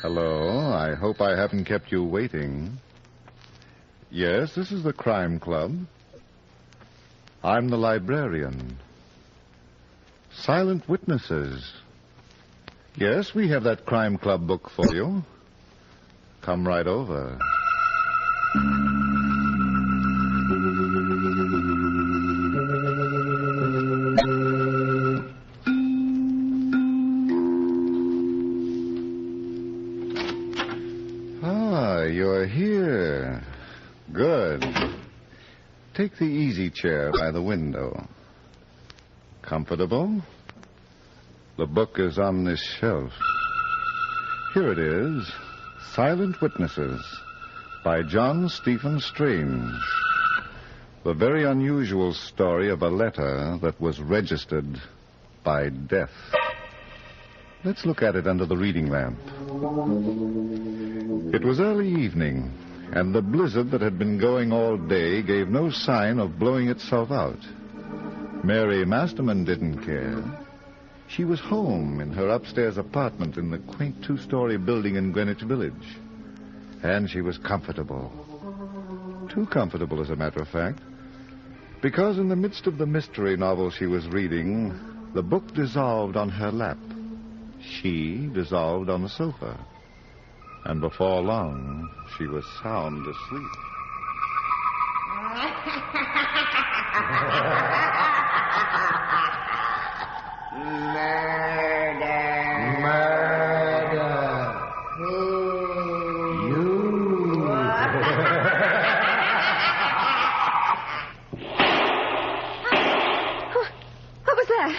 Hello. I hope I haven't kept you waiting. Yes, this is the Crime Club. I'm the librarian. Silent Witnesses. Yes, we have that Crime Club book for you. Come right over. You're here. Good. Take the easy chair by the window. Comfortable? The book is on this shelf. Here it is. Silent Witnesses by John Stephen Strange. The very unusual story of a letter that was registered by death. Let's look at it under the reading lamp. It was early evening, and the blizzard that had been going all day gave no sign of blowing itself out. Mary Masterman didn't care. She was home in her upstairs apartment in the quaint two-story building in Greenwich Village. And she was comfortable. Too comfortable, as a matter of fact. Because in the midst of the mystery novel she was reading, the book dissolved on her lap. She dissolved on the sofa. And before long, she was sound asleep. What was that?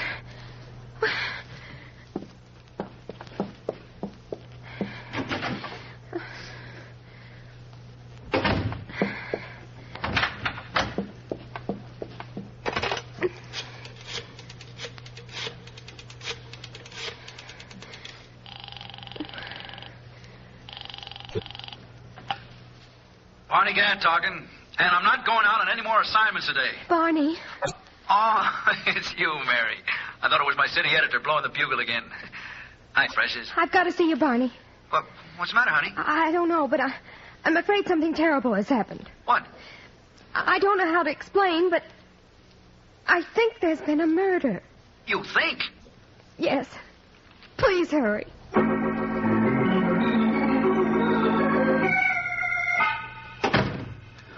Barney Gant talking, and I'm not going out on any more assignments today. Barney. Oh, it's you, Mary. I thought it was my city editor blowing the bugle again. Hi, Precious. I've got to see you, Barney. What's the matter, honey? I don't know, but I'm afraid something terrible has happened. What? I don't know how to explain, but I think there's been a murder. You think? Yes. Please hurry.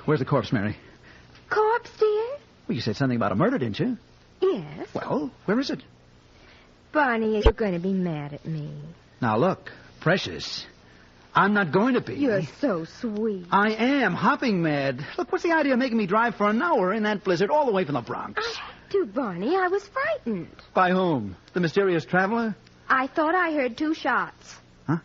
Where's the corpse, Mary? Corpse, dear? Well, you said something about a murder, didn't you? Yes. Well, where is it? Barney, are you going to be mad at me? Now, look, Precious, I'm not going to be. You're so sweet. I am hopping mad. Look, what's the idea of making me drive for an hour in that blizzard all the way from the Bronx? I had to, Barney. I was frightened. By whom? The mysterious traveler? I thought I heard 2 shots. Huh?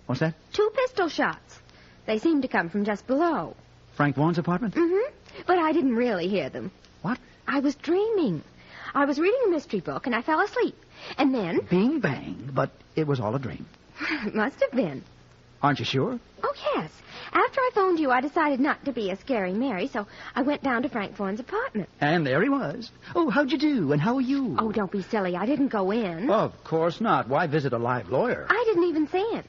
What's that? 2 pistol shots. They seemed to come from just below. Frank Vaughan's apartment? Mm-hmm. But I didn't really hear them. What? I was dreaming. I was reading a mystery book, and I fell asleep. And then... Bing, bang. But it was all a dream. It must have been. Aren't you sure? Oh, yes. After I phoned you, I decided not to be a scary Mary, so I went down to Frank Vaughan's apartment. And there he was. Oh, how'd you do? And how are you? Oh, don't be silly. I didn't go in. Of course not. Why visit a live lawyer? I didn't even see him.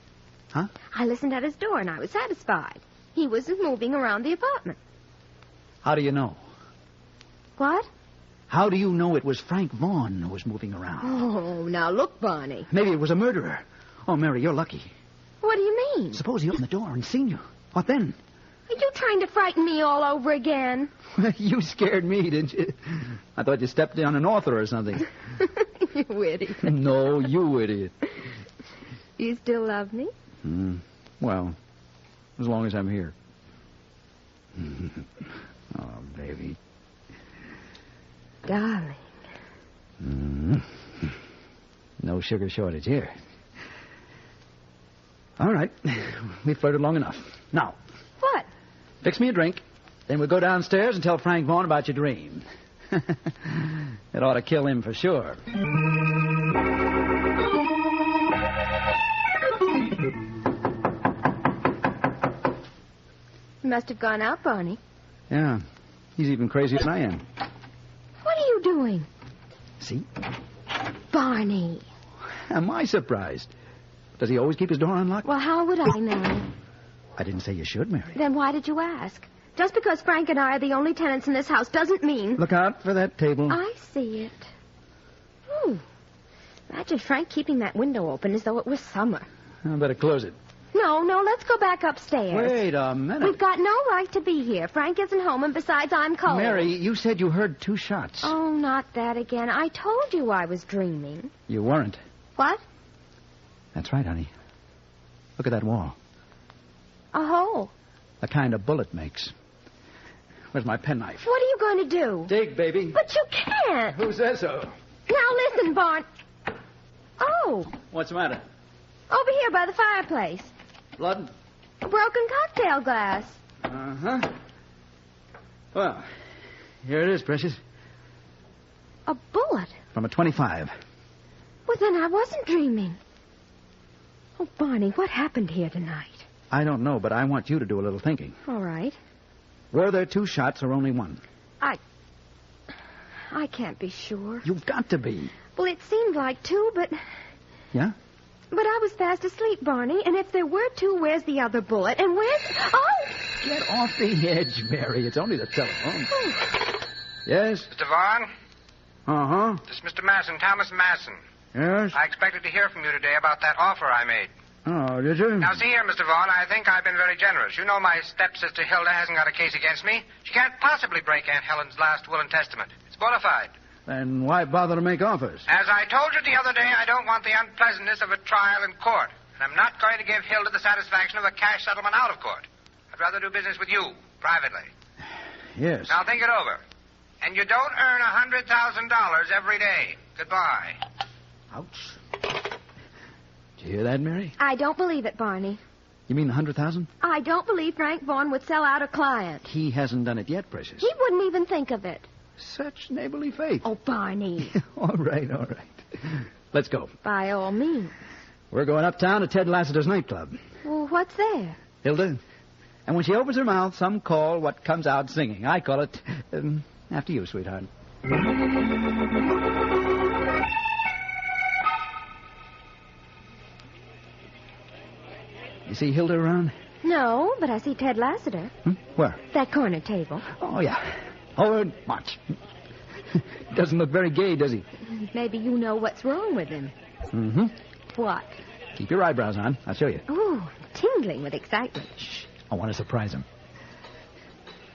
Huh? I listened at his door, and I was satisfied. He was moving around the apartment. How do you know? What? How do you know it was Frank Vaughan who was moving around? Oh, now look, Barney. Maybe it was a murderer. Oh, Mary, you're lucky. What do you mean? Suppose he opened the door and seen you. What then? Are you trying to frighten me all over again? You scared me, didn't you? I thought you stepped on an author or something. You idiot. No, you idiot. You still love me? Well, as long as I'm here. Oh, baby. Darling. No sugar shortage here. All right. We flirted long enough. Now. What? Fix me a drink. Then we'll go downstairs and tell Frank Vaughan about your dream. It ought to kill him for sure. He must have gone out, Barney. Yeah. He's even crazier than I am. What are you doing? See? Barney. Am I surprised? Does he always keep his door unlocked? Well, how would I know? I didn't say you should, Mary. Then why did you ask? Just because Frank and I are the only tenants in this house doesn't mean... Look out for that table. I see it. Ooh. Imagine Frank keeping that window open as though it was summer. I better close it. No, let's go back upstairs. Wait a minute. We've got no right to be here. Frank isn't home, and besides, I'm cold. Mary, you said you heard 2 shots. Oh, not that again. I told you I was dreaming. You weren't. What? That's right, honey. Look at that wall. A hole. The kind a bullet makes. Where's my penknife? What are you going to do? Dig, baby. But you can't. Who says so? Now listen, Barn. Oh, What's the matter? over here by the fireplace. Blood? A broken cocktail glass. Uh-huh. Well, here it is, precious. A bullet. From a 25. Well, then I wasn't dreaming. Oh, Barney, what happened here tonight? I don't know, but I want you to do a little thinking. All right. Were there 2 shots or only 1? I can't be sure. You've got to be. Well, it seemed like 2, but... Yeah? But I was fast asleep, Barney, and if there were 2, where's the other bullet? And where's... Oh! Get off the edge, Mary. It's only the telephone. Yes? Mr. Vaughn, Uh-huh. this is Mr. Masson, Thomas Masson. Yes? I expected to hear from you today about that offer I made. Oh, did you? Now, see here, Mr. Vaughn, I think I've been very generous. You know my stepsister Hilda hasn't got a case against me. She can't possibly break Aunt Helen's last will and testament. It's bona fide. Then why bother to make offers? As I told you the other day, I don't want the unpleasantness of a trial in court. And I'm not going to give Hilda the satisfaction of a cash settlement out of court. I'd rather do business with you, privately. Yes. Now, think it over. And you don't earn $100,000 every day. Goodbye. Ouch. Did you hear that, Mary? I don't believe it, Barney. You mean the 100,000? I don't believe Frank Vaughn would sell out a client. He hasn't done it yet, precious. He wouldn't even think of it. Such neighborly faith. Oh, Barney. All right. Let's go. By all means. We're going uptown to Ted Lassiter's nightclub. Well, what's there? Hilda. And when she opens her mouth, some call what comes out singing. I call it, after you, sweetheart. You see Hilda around? No, but I see Ted Lassiter. Where? That corner table. Oh, yeah. Forward, march. Doesn't look very gay, does he? Maybe you know what's wrong with him. Mm-hmm. What? Keep your eyebrows on. I'll show you. Ooh, tingling with excitement. Shh. I want to surprise him.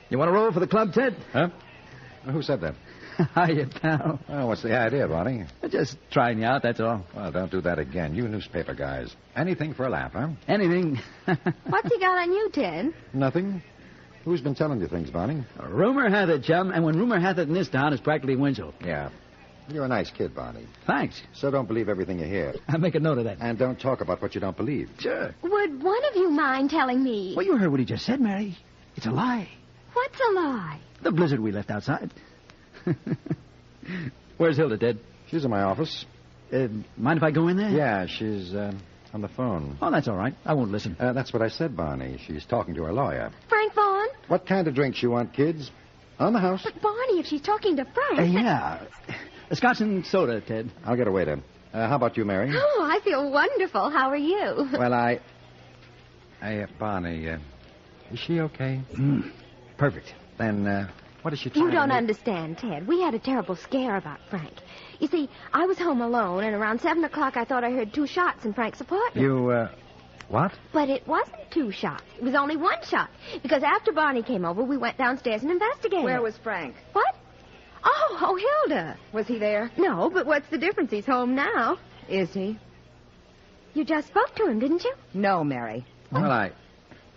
You want to roll for the club, Ted? Huh? Who said that? Hiya, pal. Well, what's the idea, Barney? Just trying you out, that's all. Well, don't do that again. You newspaper guys. Anything for a laugh, huh? Anything. What's he got on you, Ted? Nothing. Who's been telling you things, Barney? Rumor hath it, chum, and when rumor hath it in this town, it's practically Winchell. Yeah. You're a nice kid, Barney. Thanks. So don't believe everything you hear. I'll make a note of that. And don't talk about what you don't believe. Sure. Would one of you mind telling me? Well, you heard what he just said, Mary. It's a lie. What's a lie? The blizzard we left outside. Where's Hilda, Ted? She's in my office. Mind if I go in there? Yeah, she's on the phone. Oh, that's all right. I won't listen. That's what I said, Barney. She's talking to her lawyer. Frank Vaughn? What kind of drinks you want, kids? On the house. But, Barney, if she's talking to Frank... Yeah. A scotch and soda, Ted. I'll get a waiter. How about you, Mary? Oh, I feel wonderful. How are you? Well, Barney, is she okay? Perfect. Then, what is she trying You don't to do? understand, Ted. We had a terrible scare about Frank. You see, I was home alone, and around 7 o'clock I thought I heard 2 shots in Frank's apartment. You, what? But it wasn't 2 shots. It was only 1 shot. Because after Barney came over, we went downstairs and investigated. Where was Frank? What? Oh, Hilda. Was he there? No, but what's the difference? He's home now. Is he? You just spoke to him, didn't you? No, Mary. Well,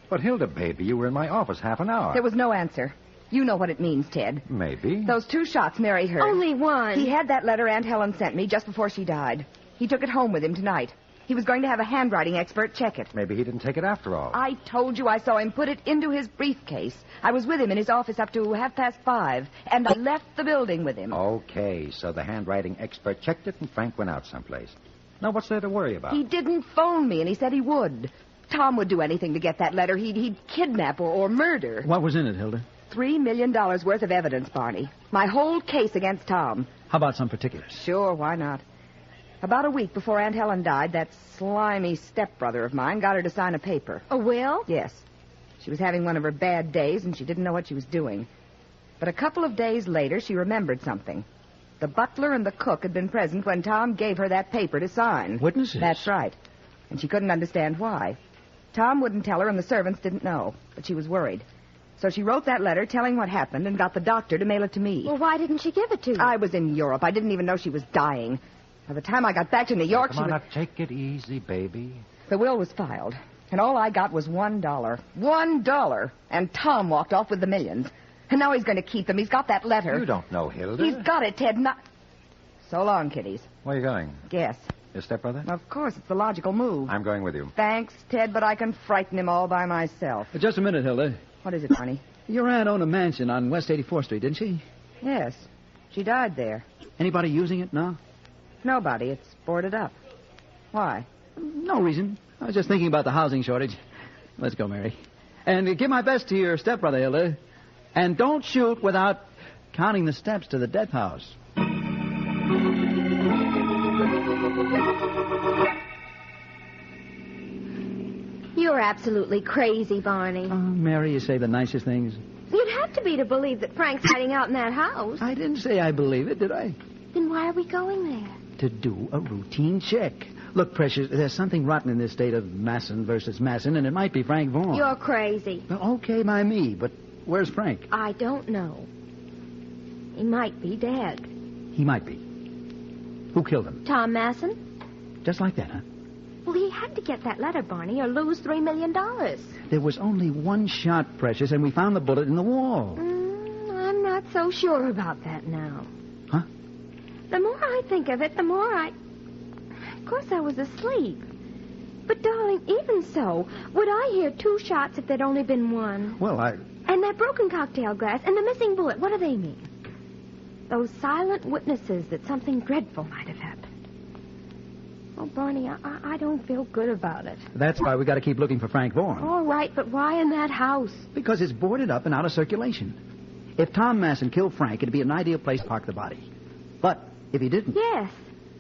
But, Hilda, baby, you were in my office half an hour. There was no answer. You know what it means, Ted. Maybe. Those 2 shots Mary heard. Only 1. He had that letter Aunt Helen sent me just before she died. He took it home with him tonight. He was going to have a handwriting expert check it. Maybe he didn't take it after all. I told you I saw him put it into his briefcase. I was with him in his office up to 5:30, and I left the building with him. Okay, so the handwriting expert checked it and Frank went out someplace. Now, what's there to worry about? He didn't phone me, and he said he would. Tom would do anything to get that letter. He'd kidnap or murder. What was in it, Hilda? $3 million worth of evidence, Barney. My whole case against Tom. How about some particulars? Sure, why not? About a week before Aunt Helen died, that slimy stepbrother of mine got her to sign a paper. A will? Yes. She was having one of her bad days, and she didn't know what she was doing. But a couple of days later, she remembered something. The butler and the cook had been present when Tom gave her that paper to sign. Witnesses? That's right. And she couldn't understand why. Tom wouldn't tell her, and the servants didn't know. But she was worried. So she wrote that letter telling what happened and got the doctor to mail it to me. Well, why didn't she give it to you? I was in Europe. I didn't even know she was dying. By the time I got back to New York, Come on, now, take it easy, baby. The will was filed, and all I got was $1. $1! And Tom walked off with the millions. And now he's going to keep them. He's got that letter. You don't know Hilda. He's got it, Ted. Not... So long, kiddies. Where are you going? Guess. Your stepbrother? Of course, it's the logical move. I'm going with you. Thanks, Ted, but I can frighten him all by myself. Just a minute, Hilda. What is it, honey? Your aunt owned a mansion on West 84th Street, didn't she? Yes. She died there. Anybody using it now? Nobody. It's boarded up. Why? No reason. I was just thinking about the housing shortage. Let's go, Mary. And give my best to your stepbrother, Hilda. And don't shoot without counting the steps to the death house. You're absolutely crazy, Barney. Oh, Mary, you say the nicest things. You'd have to be to believe that Frank's hiding out in that house. I didn't say I believe it, did I? Then why are we going there? To do a routine check. Look, Precious, there's something rotten in this state of Masson versus Masson, and it might be Frank Vaughan. You're crazy. Well, okay by me, but where's Frank? I don't know. He might be dead. He might be. Who killed him? Tom Masson? Just like that, huh? Well, he had to get that letter, Barney, or lose $3 million. There was only one shot, Precious, and we found the bullet in the wall. I'm not so sure about that now. Huh? The more I think of it, the more I... Of course, I was asleep. But, darling, even so, would I hear 2 shots if there'd only been one? Well, And that broken cocktail glass and the missing bullet, what do they mean? Those silent witnesses that something dreadful might have happened. Oh, Barney, I don't feel good about it. That's why we got to keep looking for Frank Vaughan. All right, but why in that house? Because it's boarded up and out of circulation. If Tom Masson killed Frank, it'd be an ideal place to park the body. But if he didn't... Yes.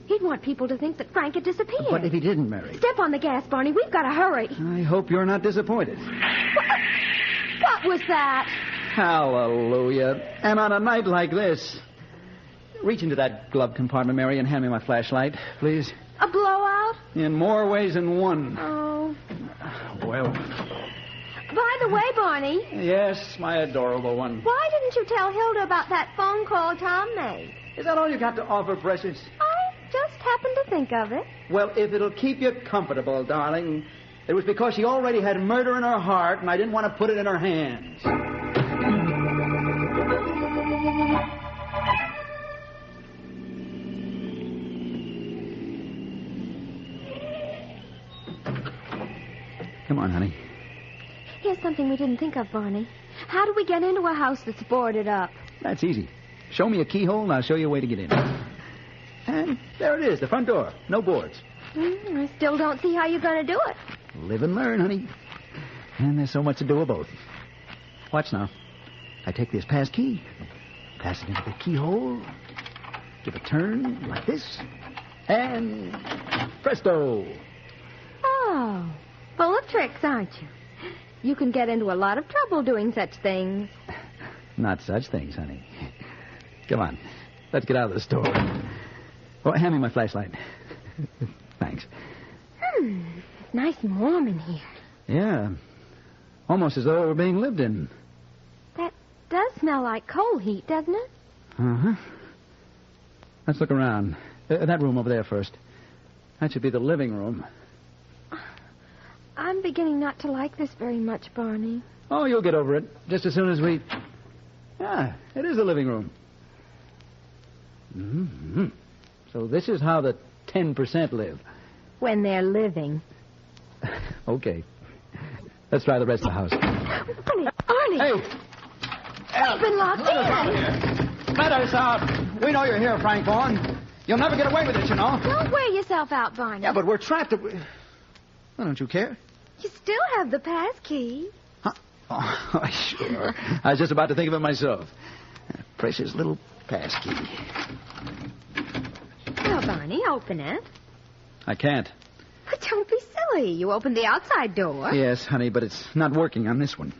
He'd want people to think that Frank had disappeared. But if he didn't, Mary... Step on the gas, Barney. We've got to hurry. I hope you're not disappointed. What was that? Hallelujah. And on a night like this... Reach into that glove compartment, Mary, and hand me my flashlight, please. A blowout? In more ways than one. Oh. Well... By the way, Barney... Yes, my adorable one. Why didn't you tell Hilda about that phone call Tom made? Is that all you got to offer, Precious? I just happened to think of it. Well, if it'll keep you comfortable, darling, it was because she already had murder in her heart, and I didn't want to put it in her hands. Come on, honey. Here's something we didn't think of, Barney. How do we get into a house that's boarded up? That's easy. Show me a keyhole, and I'll show you a way to get in. And there it is, the front door. No boards. I still don't see how you're going to do it. Live and learn, honey. And there's so much to do with both. Watch now. I take this pass key, pass it into the keyhole, give a turn like this, and presto. Oh, full of tricks, aren't you? You can get into a lot of trouble doing such things. Not such things, honey. Come on. Let's get out of the store. Oh, hand me my flashlight. Thanks. It's nice and warm in here. Yeah. Almost as though it were being lived in. That does smell like coal heat, doesn't it? Uh-huh. Let's look around. That room over there first. That should be the living room. I'm beginning not to like this very much, Barney. Oh, you'll get over it. Just as soon as we... Ah, it is the living room. Mm-hmm. So this is how the 10% live. When they're living. Okay. Let's try the rest of the house. Barney! Hey! We've been locked in! Let us out! We know you're here, Frank Vaughan. You'll never get away with it, you know. Don't wear yourself out, Barney. Yeah, but we're trapped. Well, don't you care? You still have the pass key. Huh? Oh, sure. I was just about to think of it myself. Precious little pass key. Well, Barney, Barney. Open it. I can't. But don't be silly. You opened the outside door. Yes, honey, but it's not working on this one.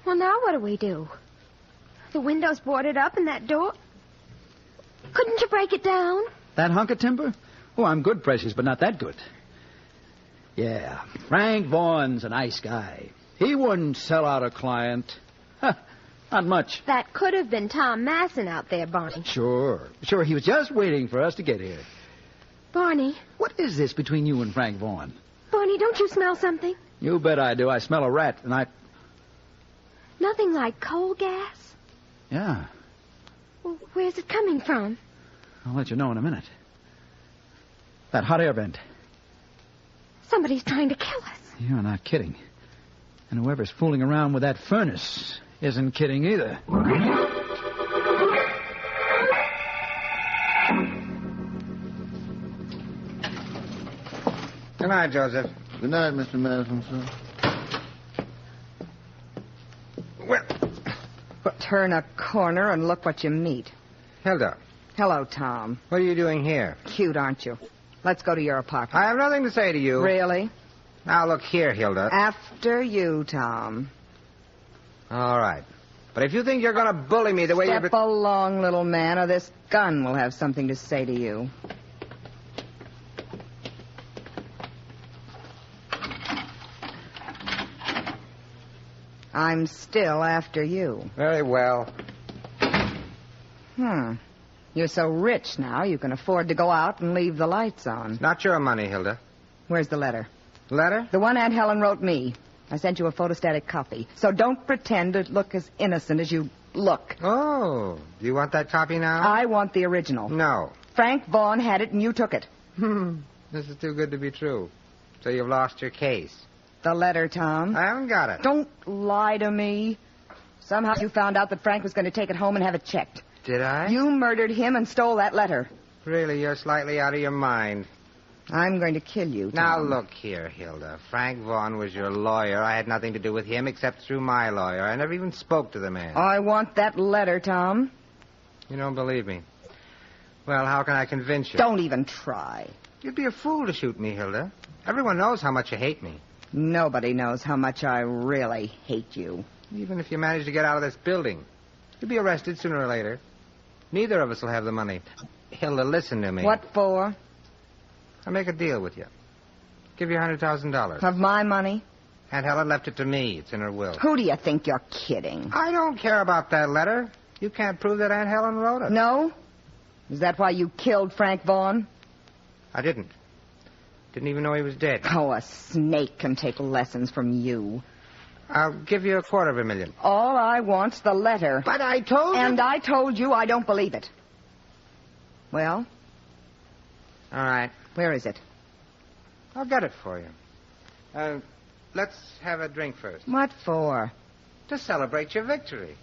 Well, now what do we do? The window's boarded up and that door... Couldn't you break it down? That hunk of timber? Oh, I'm good, Precious, but not that good. Yeah, Frank Vaughan's a nice guy. He wouldn't sell out a client. Huh, not much. That could have been Tom Masson out there, Barney. Sure. He was just waiting for us to get here. Barney. What is this between you and Frank Vaughan? Barney, don't you smell something? You bet I do. I smell a rat, and I... Nothing like coal gas? Yeah. Well, where's it coming from? I'll let you know in a minute. That hot air vent. Somebody's trying to kill us. You're not kidding. And whoever's fooling around with that furnace isn't kidding either. Good night, Joseph. Good night, Mr. Madison, sir. Well, Turn a corner and look what you meet. Hilda, Hello, Tom. what are you doing here? Cute, aren't you? Let's go to your apartment. I have nothing to say to you. Really? Now, look here, Hilda. After you, Tom. All right. But if you think you're going to bully me the way you've Step been... along, little man, or this gun will have something to say to you. I'm still after you. Very well. You're so rich now, you can afford to go out and leave the lights on. Not your money, Hilda. Where's the letter? Letter? The one Aunt Helen wrote me. I sent you a photostatic copy. So don't pretend to look as innocent as you look. Oh, do you want that copy now? I want the original. No. Frank Vaughan had it and you took it. This is too good to be true. So you've lost your case. The letter, Tom. I haven't got it. Don't lie to me. Somehow you found out that Frank was going to take it home and have it checked. Did I? You murdered him and stole that letter. Really, you're slightly out of your mind. I'm going to kill you, Tom. Now, look here, Hilda. Frank Vaughan was your lawyer. I had nothing to do with him except through my lawyer. I never even spoke to the man. I want that letter, Tom. You don't believe me. Well, how can I convince you? Don't even try. You'd be a fool to shoot me, Hilda. Everyone knows how much you hate me. Nobody knows how much I really hate you. Even if you manage to get out of this building, you'll be arrested sooner or later. Neither of us will have the money. Hilda, listen to me. What for? I'll make a deal with you. Give you $100,000. Of my money? Aunt Helen left it to me. It's in her will. Who do you think you're kidding? I don't care about that letter. You can't prove that Aunt Helen wrote it. No? Is that why you killed Frank Vaughan? I didn't. Didn't even know he was dead. Oh, a snake can take lessons from you. I'll give you $250,000. All I want's the letter. But I told you... And I told you I don't believe it. Well? All right. Where is it? I'll get it for you. Let's have a drink first. What for? To celebrate your victory.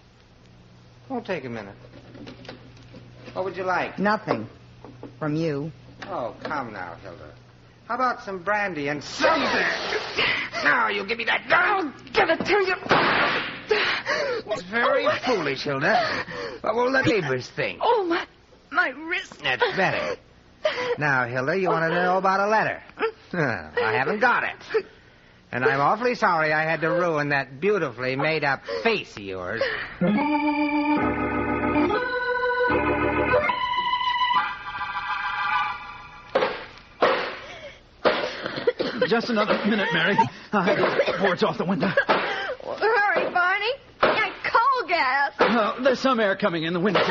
Won't take a minute. What would you like? Nothing. From you. Oh, come now, Hilda. How about some brandy and something? Now, you give me that gun. I'll give it to you. It's very foolish, Hilda. What will the neighbors think? Oh, my wrist. That's better. Now, Hilda, you want to know about a letter? I haven't got it. And I'm awfully sorry I had to ruin that beautifully made-up face of yours. Just another minute, Mary. I'll have the boards off the window. Well, hurry, Barney. That coal gas. Oh, there's some air coming in the window.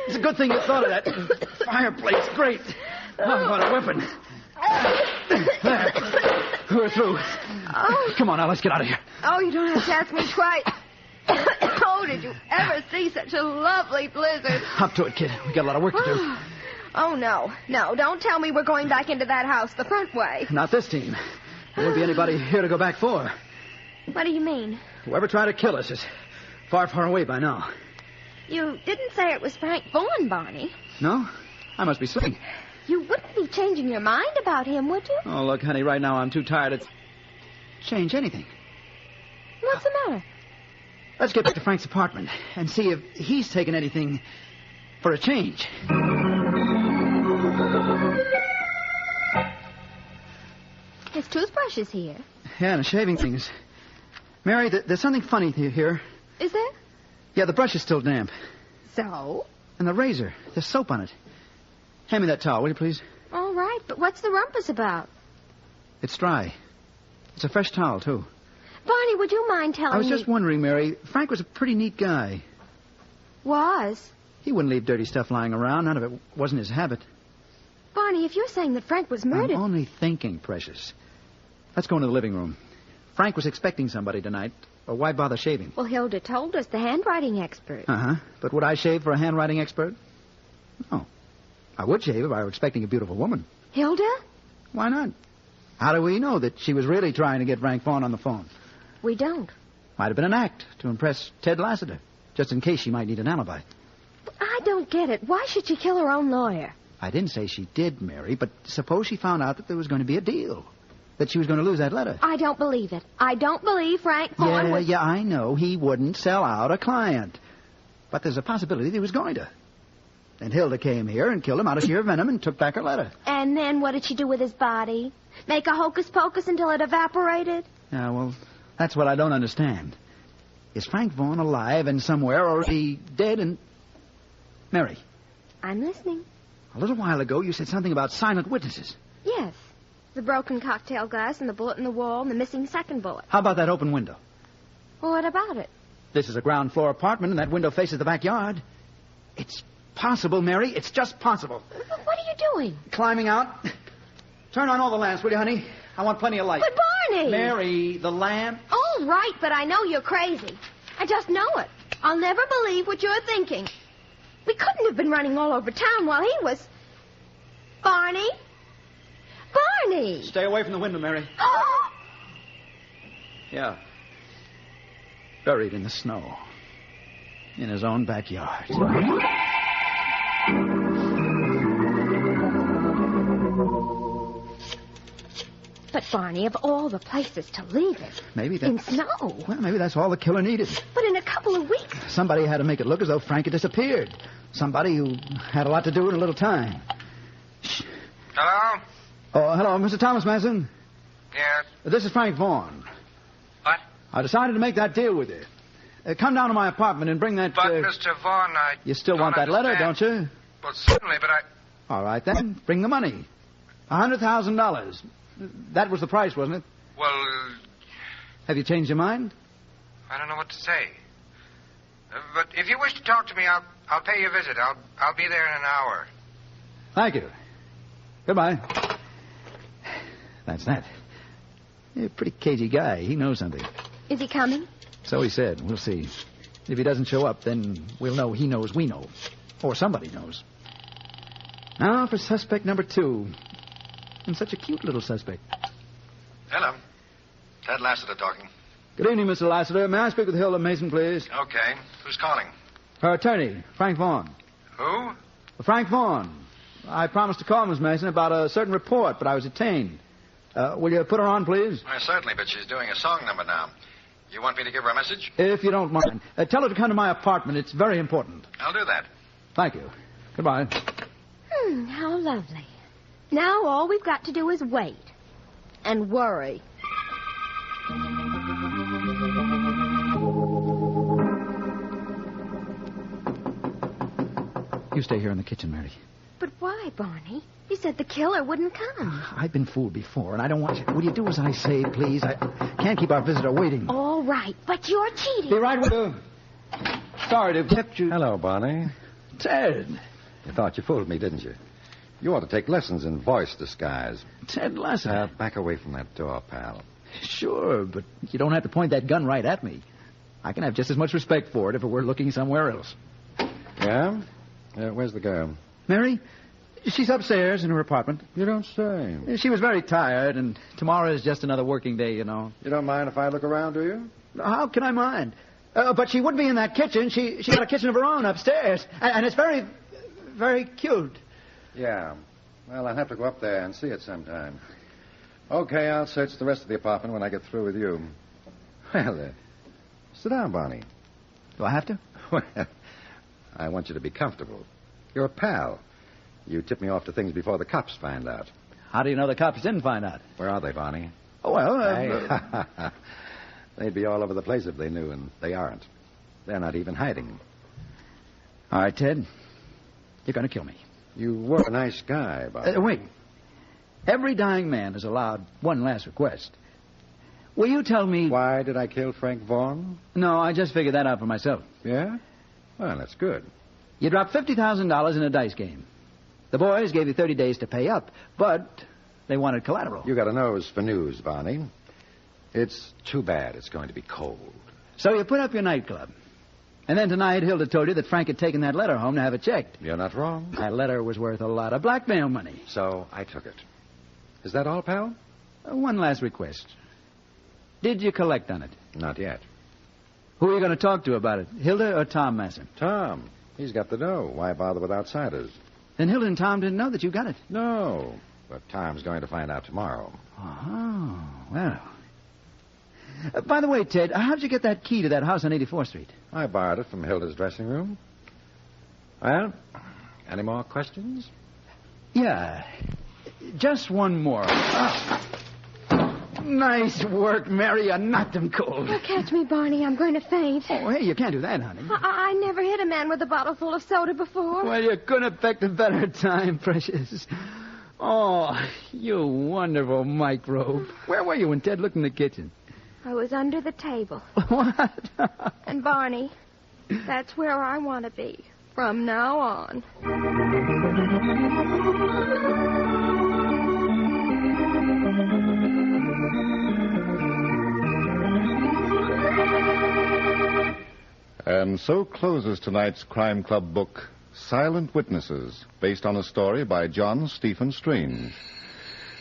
It's a good thing you thought of that. Fireplace, great. Oh, what a weapon. There. We're through. Oh. Come on, now, let's get out of here. Oh, you don't have to ask me twice. Oh, did you ever see such a lovely blizzard? Up to it, kid. We got a lot of work to do. Oh, no. No, don't tell me we're going back into that house the front way. Not this team. There won't be anybody here to go back for. What do you mean? Whoever tried to kill us is far, far away by now. You didn't say it was Frank Vaughan, Barney. No? I must be sleeping. You wouldn't be changing your mind about him, would you? Oh, look, honey, right now I'm too tired to change anything. What's the matter? Let's get back to Frank's apartment and see if he's taken anything for a change. His toothbrush is here. Yeah, and the shaving things. Mary, there's something funny here. Is there? Yeah, the brush is still damp. So? And the razor. There's soap on it. Hand me that towel, will you, please? All right, but what's the rumpus about? It's dry. It's a fresh towel, too. Barney, would you mind telling me... I was just wondering, Mary. Frank was a pretty neat guy. Was? He wouldn't leave dirty stuff lying around. None of it wasn't his habit. Barney, if you're saying that Frank was murdered... I'm only thinking, Precious. Let's go into the living room. Frank was expecting somebody tonight. Or why bother shaving? Well, Hilda told us, the handwriting expert. Uh-huh. But would I shave for a handwriting expert? No. I would shave if I were expecting a beautiful woman. Hilda? Why not? How do we know that she was really trying to get Frank Vaughn on the phone? We don't. Might have been an act to impress Ted Lassiter, just in case she might need an alibi. But I don't get it. Why should she kill her own lawyer? I didn't say she did, Mary, but suppose she found out that there was going to be a deal. That she was going to lose that letter. I don't believe it. I don't believe Frank Vaughn would... Yeah, I know. He wouldn't sell out a client. But there's a possibility that he was going to. And Hilda came here and killed him out of sheer venom and took back her letter. And then what did she do with his body? Make a hocus-pocus until it evaporated? Yeah, well, that's what I don't understand. Is Frank Vaughn alive and somewhere, or is he dead and... Mary. I'm listening. A little while ago, you said something about silent witnesses. Yes. The broken cocktail glass and the bullet in the wall and the missing second bullet. How about that open window? Well, what about it? This is a ground floor apartment, and that window faces the backyard. It's possible, Mary. It's just possible. What are you doing? Climbing out. Turn on all the lamps, will you, honey? I want plenty of light. But, Barney! Mary, the lamp. All right, but I know you're crazy. I just know it. I'll never believe what you're thinking. We couldn't have been running all over town while he was... Barney? Barney! Stay away from the window, Mary. Yeah. Buried in the snow. In his own backyard. But, Barney, of all the places to leave it... Maybe that... In snow. Well, maybe that's all the killer needed. But in a couple of weeks... Somebody had to make it look as though Frank had disappeared. Somebody who had a lot to do in a little time. Shh. Hello? Oh, hello, Mr. Thomas Manson. Yes. This is Frank Vaughn. What? I decided to make that deal with you. Come down to my apartment and bring that... But, Mr. Vaughn, I You still don't want that letter, understand. don't you? Well, certainly, but I... All right, then. Bring the money. $100,000. That was the price, wasn't it? Well, Have you changed your mind? I don't know what to say. But if you wish to talk to me, I'll pay you a visit. I'll be there in an hour. Thank you. Goodbye. That's that. He's a pretty cagey guy. He knows something. Is he coming? So he said. We'll see. If he doesn't show up, then we'll know he knows we know. Or somebody knows. Now for suspect number 2. And such a cute little suspect. Hello. Ted Lassiter talking. Good evening, Mr. Lassiter. May I speak with Hilda Mason, please? Okay. Who's calling? Her attorney, Frank Vaughn. Who? Frank Vaughn. I promised to call Miss Mason about a certain report, but I was detained. Will you put her on, please? Well, certainly, but she's doing a song number now. You want me to give her a message? If you don't mind. Tell her to come to my apartment. It's very important. I'll do that. Thank you. Goodbye. How lovely. Now all we've got to do is wait. And worry. You stay here in the kitchen, Mary. But why, Barney? You said the killer wouldn't come. I've been fooled before, and I don't want you... Will you do as I say, please? I can't keep our visitor waiting. All right, but you're cheating. Be right with you. Sorry to have kept you... Hello, Barney. Ted. You thought you fooled me, didn't you? You ought to take lessons in voice disguise. Ted Lassiter. Back away from that door, pal. Sure, but you don't have to point that gun right at me. I can have just as much respect for it if it were looking somewhere else. Yeah? Where's the girl? Mary? She's upstairs in her apartment. You don't say. She was very tired, and tomorrow is just another working day, you know. You don't mind if I look around, do you? How can I mind? But she wouldn't be in that kitchen. She got a kitchen of her own upstairs. And it's very, very cute. Yeah. Well, I'll have to go up there and see it sometime. Okay, I'll search the rest of the apartment when I get through with you. Well, sit down, Barney. Do I have to? Well, I want you to be comfortable. You're a pal. You tipped me off to things before the cops find out. How do you know the cops didn't find out? Where are they, Barney? Oh, well, Hey. They'd be all over the place if they knew, and they aren't. They're not even hiding. All right, Ted. You're going to kill me. You were a nice guy, Barney. Wait. Every dying man is allowed one last request. Will you tell me... Why did I kill Frank Vaughn? No, I just figured that out for myself. Yeah? Well, that's good. You dropped $50,000 in a dice game. The boys gave you 30 days to pay up, but they wanted collateral. You got a nose for news, Barney. It's too bad it's going to be cold. So you put up your nightclub. And then tonight, Hilda told you that Frank had taken that letter home to have it checked. You're not wrong. That letter was worth a lot of blackmail money. So I took it. Is that all, pal? One last request. Did you collect on it? Not yet. Who are you going to talk to about it, Hilda or Tom Masson? Tom. He's got the dough. Why bother with outsiders? Then Hilda and Tom didn't know that you got it. No. But Tom's going to find out tomorrow. Oh, well. By the way, Ted, how'd you get that key to that house on 84th Street? I borrowed it from Hilda's dressing room. Well, any more questions? Yeah. Just one more. Nice work, Mary. You knocked him cold. Oh, catch me, Barney. I'm going to faint. Oh, hey, you can't do that, honey. I never hit a man with a bottle full of soda before. Well, you couldn't have picked a better time, precious. Oh, you wonderful microbe. Where were you when Ted looked in the kitchen? I was under the table. What? And, Barney, that's where I want to be from now on. And so closes tonight's Crime Club book, Silent Witnesses, based on a story by John Stephen Strange.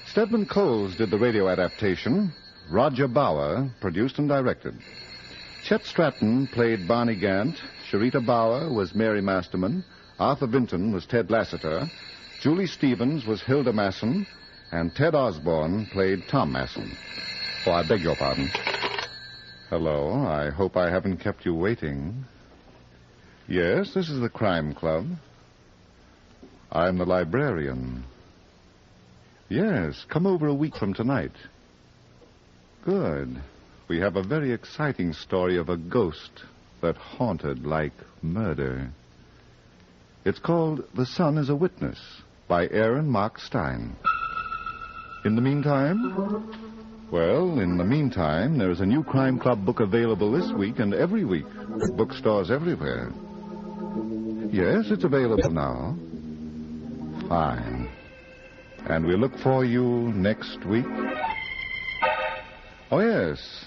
Stedman Coles did the radio adaptation. Roger Bauer produced and directed. Chet Stratton played Barney Gant. Sharita Bauer was Mary Masterman. Arthur Vinton was Ted Lassiter. Julie Stevens was Hilda Masson. And Ted Osborne played Tom Masson. Oh, I beg your pardon. Hello. I hope I haven't kept you waiting. Yes, this is the Crime Club. I'm the librarian. Yes, come over a week from tonight. Good. We have a very exciting story of a ghost that haunted like murder. It's called The Sun is a Witness by Aaron Mark Stein. In the meantime? Well, in the meantime, there's a new Crime Club book available this week and every week at bookstores everywhere. Yes, it's available now. Fine. And we look for you next week. Oh, yes.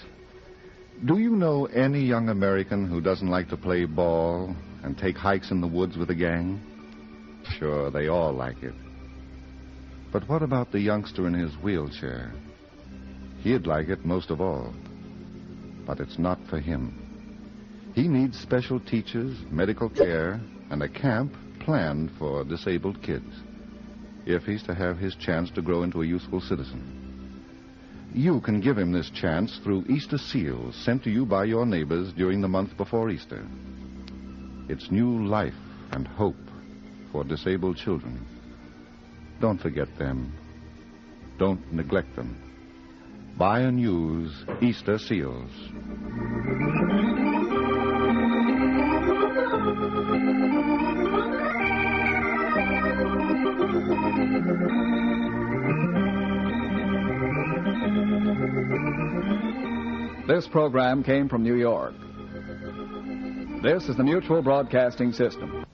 Do you know any young American who doesn't like to play ball and take hikes in the woods with a gang? Sure, they all like it. But what about the youngster in his wheelchair? He'd like it most of all. But it's not for him. He needs special teachers, medical care, and a camp planned for disabled kids, if he's to have his chance to grow into a useful citizen. You can give him this chance through Easter seals sent to you by your neighbors during the month before Easter. It's new life and hope for disabled children. Don't forget them. Don't neglect them. Buy and use Easter seals. This program came from New York. This is the Mutual Broadcasting System.